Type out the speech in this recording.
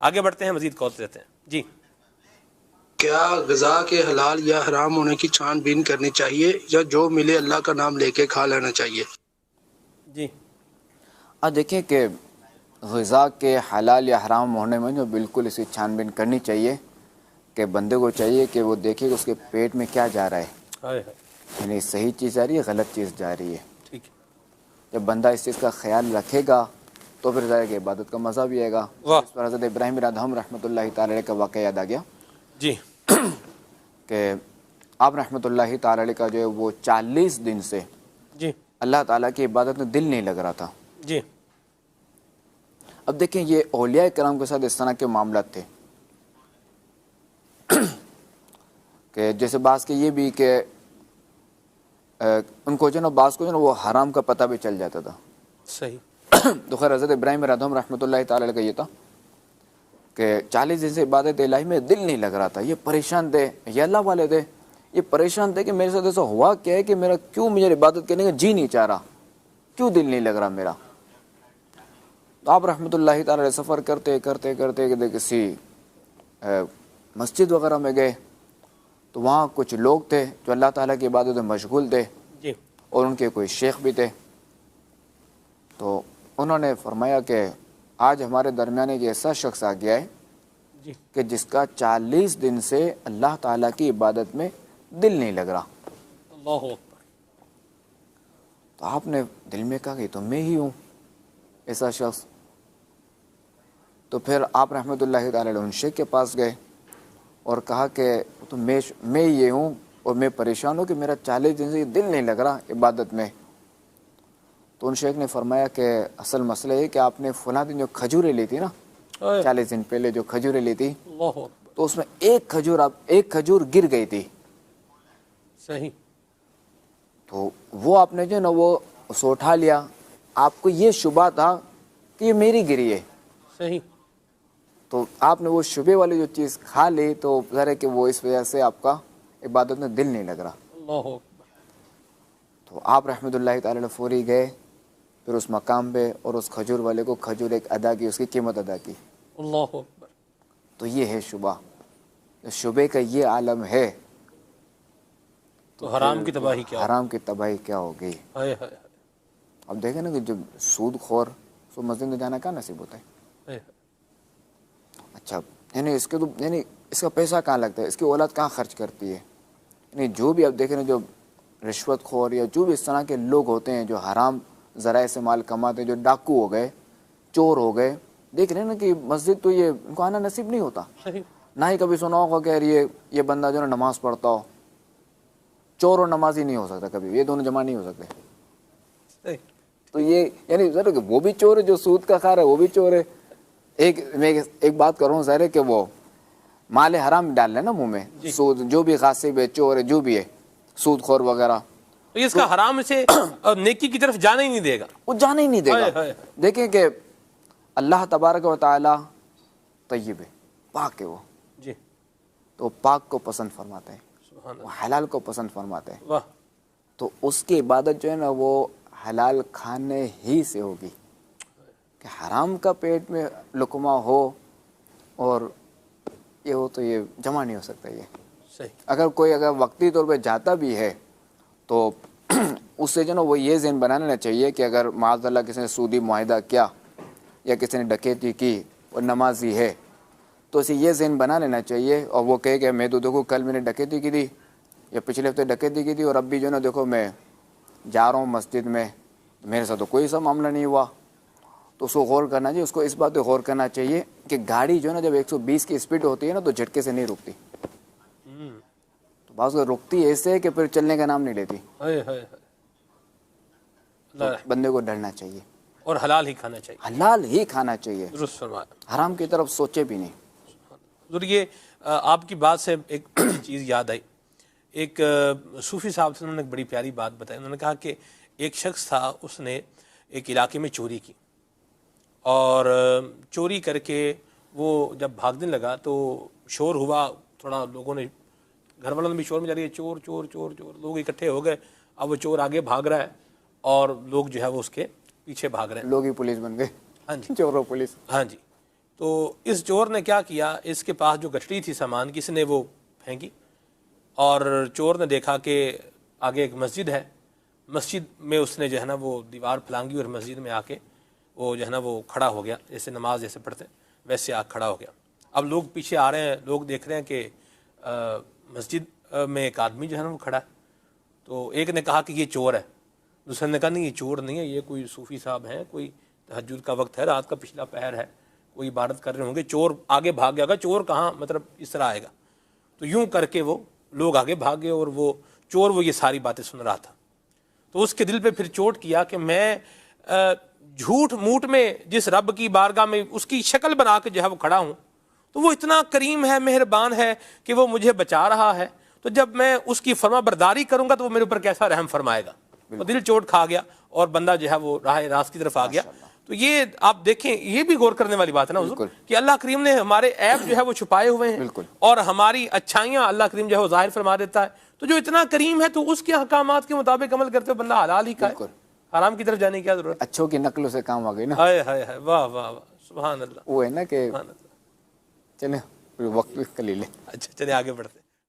آگے بڑھتے ہیں، مزید کال دیتے ہیں جی۔ کیا غذا کے حلال یا حرام ہونے کی چھان بین کرنی چاہیے یا جو ملے اللہ کا نام لے کے کھا لینا چاہیے؟ جی دیکھیں کہ غذا کے حلال یا حرام ہونے میں جو بالکل اسی چھان بین کرنی چاہیے کہ بندے کو چاہیے کہ وہ دیکھے کہ اس کے پیٹ میں کیا جا رہا ہے، ہائے ہائے، یعنی صحیح چیز جا رہی ہے، غلط چیز جا رہی ہے۔ ٹھیک ہے، جب بندہ اس چیز کا خیال رکھے گا تو پھر ظاہر کہ عبادت کا مزہ بھی آئے گا۔ واہ، اس پر حضرت ابراہیم بن ادہم رحمۃ اللہ تعالی علیہ کا واقعہ یاد آ گیا جی کہ آپ رحمۃ اللہ تعالی علیہ کا جو ہے وہ 40 دن سے جی اللہ تعالیٰ کی عبادت میں دل نہیں لگ رہا تھا۔ جی اب دیکھیں یہ اولیاء کرام کے ساتھ اس طرح کے معاملات تھے کہ جیسے بعض کے یہ بھی کہ ان کو جو نا بعض کو جو نا وہ حرام کا پتہ بھی چل جاتا تھا۔ صحیح، تو خیر حضرت ابراہیم بن ادہم رحمۃ اللہ تعالی علیہ کا یہ تھا کہ 40 دن سے عبادت الہی میں دل نہیں لگ رہا تھا، یہ پریشان تھے، یہ اللہ والے تھے، یہ پریشان تھے کہ میرے ساتھ ایسا ہوا کیا ہے کہ میرا کیوں مجھے عبادت کرنے کا جی نہیں چاہ رہا، کیوں دل نہیں لگ رہا میرا۔ تو آپ رحمۃ اللہ تعالی علیہ سفر کرتے کرتے کرتے کسی مسجد وغیرہ میں گئے تو وہاں کچھ لوگ تھے جو اللہ تعالیٰ کی عبادت میں مشغول تھے جی اور ان کے کوئی شیخ بھی تھے۔ تو انہوں نے فرمایا کہ آج ہمارے درمیان ایک ایسا شخص آ گیا ہے جی، کہ جس کا 40 دن سے اللہ تعالیٰ کی عبادت میں دل نہیں لگ رہا۔ اللہ اکبر، تو آپ نے دل میں کہا کہ تو میں ہی ہوں ایسا شخص۔ تو پھر آپ رحمۃ اللہ تعالی علیہ ان شیخ کے پاس گئے اور کہا کہ تو میں یہ ہوں اور میں پریشان ہوں کہ میرا 40 دن سے دل نہیں لگ رہا عبادت میں۔ تو ان شیخ نے فرمایا کہ اصل مسئلہ یہ کہ آپ نے فلاں دن جو کھجوریں لی تھی نا، 40 دن پہلے جو کھجوریں لی تھی، اللہ اکبر، تو اس میں ایک کھجور گر گئی تھی۔ صحیح، تو وہ آپ نے جو نا وہ اسے اٹھا لیا، آپ کو یہ شبہ تھا کہ یہ میری گری ہے، صحیح، تو آپ نے وہ شبے والی جو چیز کھا لی، تو ظاہر ہے کہ وہ اس وجہ سے آپ کا عبادت میں دل نہیں لگ رہا۔ اللہ اکبر، تو آپ رحمۃ اللہ تعالی علیہ فوری گئے پھر اس مقام پہ اور اس کھجور والے کو کھجور ایک ادا کی، اس کی قیمت ادا کی۔ اللہ اکبر، تو یہ ہے شبہ، شبے کا یہ عالم ہے، تو حرام کی تباہی کیا ہو؟ حرام کی تباہی کیا ہو گئی۔ ہائے ہائے اب دیکھیں نا کہ جب سود خور سو مسجد میں جانا کیا نصیب ہوتا ہے۔ ہائے، اچھا یعنی اس کا پیسہ کہاں لگتا ہے، اس کی اولاد کہاں خرچ کرتی ہے، یعنی جو بھی اب دیکھیں نا جو رشوت خور یا جو بھی اس طرح کے لوگ ہوتے ہیں جو حرام ذرائع سے مال کماتے ہیں، جو ڈاکو ہو گئے، چور ہو گئے، دیکھ رہے ہیں نا کہ مسجد تو یہ ان کو آنا نصیب نہیں ہوتا۔ صحیح، نہ ہی کبھی سنا ہوگا کہ یہ بندہ جو ہے نماز پڑھتا ہو، چور اور نمازی نہیں ہو سکتا کبھی، یہ دونوں جمع نہیں ہو سکتے۔ صحیح، تو یہ یعنی ظاہر ہے کہ وہ بھی چور ہے، جو سود کا خار ہے وہ بھی چور ہے۔ میں ایک بات کروں، ظاہر ہے کہ وہ مال حرام ڈال لیں نا منہ میں، سود جو بھی غاصب ہے، چور ہے، جو بھی ہے، سود خور وغیرہ، تو اس کا حرام سے نیکی کی طرف جانا ہی نہیں دے گا، وہ جانے ہی نہیں دے ہائے گا۔ ہائے، دیکھیں کہ اللہ تبارک و تعالی طیب ہے، پاک ہے وہ، جی، تو پاک کو پسند فرماتے ہیں، سبحان وہ اللہ، حلال کو پسند فرماتے ہیں۔ واہ، تو اس کی عبادت جو ہے نا وہ حلال کھانے ہی سے ہوگی، کہ حرام کا پیٹ میں لقمہ ہو اور یہ ہو تو یہ جمع نہیں ہو سکتا۔ یہ صحیح، اگر وقتی طور پہ جاتا بھی ہے تو اس سے جو نا وہ یہ ذہن بنانا چاہیے کہ اگر معاذ اللہ کسی نے سودی معاہدہ کیا یا کسی نے ڈکیتی کی اور نمازی ہے تو اسے یہ ذہن بنا لینا چاہیے، اور وہ کہے کہ میں تو دیکھو کل میں نے ڈکیتی کی تھی یا پچھلے ہفتے ڈکیتی کی تھی اور اب بھی جو نا دیکھو میں جا رہا ہوں مسجد میں، میرے ساتھ تو کوئی ایسا معاملہ نہیں ہوا۔ تو اس کو غور کرنا چاہیے، اس کو اس بات پہ غور کرنا چاہیے کہ گاڑی جو ہے نا جب 120 کی اسپیڈ ہوتی ہے نا تو جھٹکے سے نہیں رکتی، تو بعض وہ رکتی ایسے ہے کہ پھر چلنے کا نام نہیں لیتی۔ ہائے ہائے، تو بندے کو ڈرنا چاہیے اور حلال ہی کھانا چاہیے، حلال ہی کھانا چاہیے، درست فرمایا حرام کی طرف سوچے بھی نہیں۔ حضور۔ یہ آپ کی بات سے ایک چیز یاد آئی، ایک صوفی صاحب سے انہوں نے ایک بڑی پیاری بات بتائی۔ انہوں نے کہا کہ ایک شخص تھا، اس نے ایک علاقے میں چوری کی، اور چوری کر کے وہ جب بھاگنے لگا تو شور ہوا، تھوڑا لوگوں نے، گھر والوں نے بھی شور میں جاری ہے، چور چور چور چور، لوگ اکٹھے ہو گئے۔ اب وہ چور آگے بھاگ رہا ہے اور لوگ جو ہے وہ اس کے پیچھے بھاگ رہے ہیں۔ لوگ ہی پولیس بن گئے، ہاں جی، چوروں پولیس۔ ہاں جی، تو اس چور نے کیا کیا, اس کے پاس جو گٹھڑی تھی سامان کی, اس نے وہ پھینکی, اور چور نے دیکھا کہ آگے ایک مسجد ہے, مسجد میں اس نے جو ہے نا وہ دیوار پھلانگی اور مسجد میں آ کے وہ جو ہے نا وہ کھڑا ہو گیا, جیسے نماز جیسے پڑھتے ہیں ویسے آ کھڑا ہو گیا. اب لوگ پیچھے آ رہے ہیں, لوگ دیکھ رہے ہیں کہ مسجد میں ایک آدمی جو ہے نا وہ کھڑا ہے. تو ایک نے کہا کہ یہ چور ہے, دوسرے نے کہا نہیں یہ چور نہیں ہے, یہ کوئی صوفی صاحب ہیں, کوئی تہجد کا وقت ہے, رات کا پچھلا پہر ہے, کوئی عبادت کر رہے ہوں گے, چور آگے بھاگ گیا. چور کہاں مطلب اس طرح آئے گا. تو یوں کر کے وہ لوگ آگے بھاگے اور وہ چور وہ یہ ساری باتیں سن رہا تھا. تو اس کے دل پہ پھر چوٹ کیا کہ میں جھوٹ موٹ میں جس رب کی بارگاہ میں اس کی شکل بنا کے جو ہے وہ کھڑا ہوں, تو وہ اتنا کریم ہے, مہربان ہے کہ وہ مجھے بچا رہا ہے, تو جب میں اس کی فرما برداری کروں گا تو وہ میرے اوپر کیسا رحم فرمائے گا. وہ دل چوٹ کھا گیا اور بندہ جو ہے وہ راہ راست کی طرف آ گیا. تو یہ آپ دیکھیں, یہ بھی غور کرنے والی بات ہے نا حضور, کہ اللہ کریم نے ہمارے عیب جو ہے وہ چھپائے ہوئے ہیں اور ہماری اچھائیاں اللہ کریم جو ہے وہ ظاہر فرما دیتا ہے. تو جو اتنا کریم ہے تو اس کے احکامات کے مطابق عمل کرتے ہوئے بندہ حلال ہی کا ہے, حرام کی طرف جانے کی کیا ضرورت. اچھوں کی نقلوں سے کام آ گئی نا. ہائے ہائے ہائے, واہ واہ واہ, سبحان اللہ. وہ ہے نا کہ سبحان اللہ. چلیں وقت کا لے لیں. اچھا چلے آگے بڑھتے.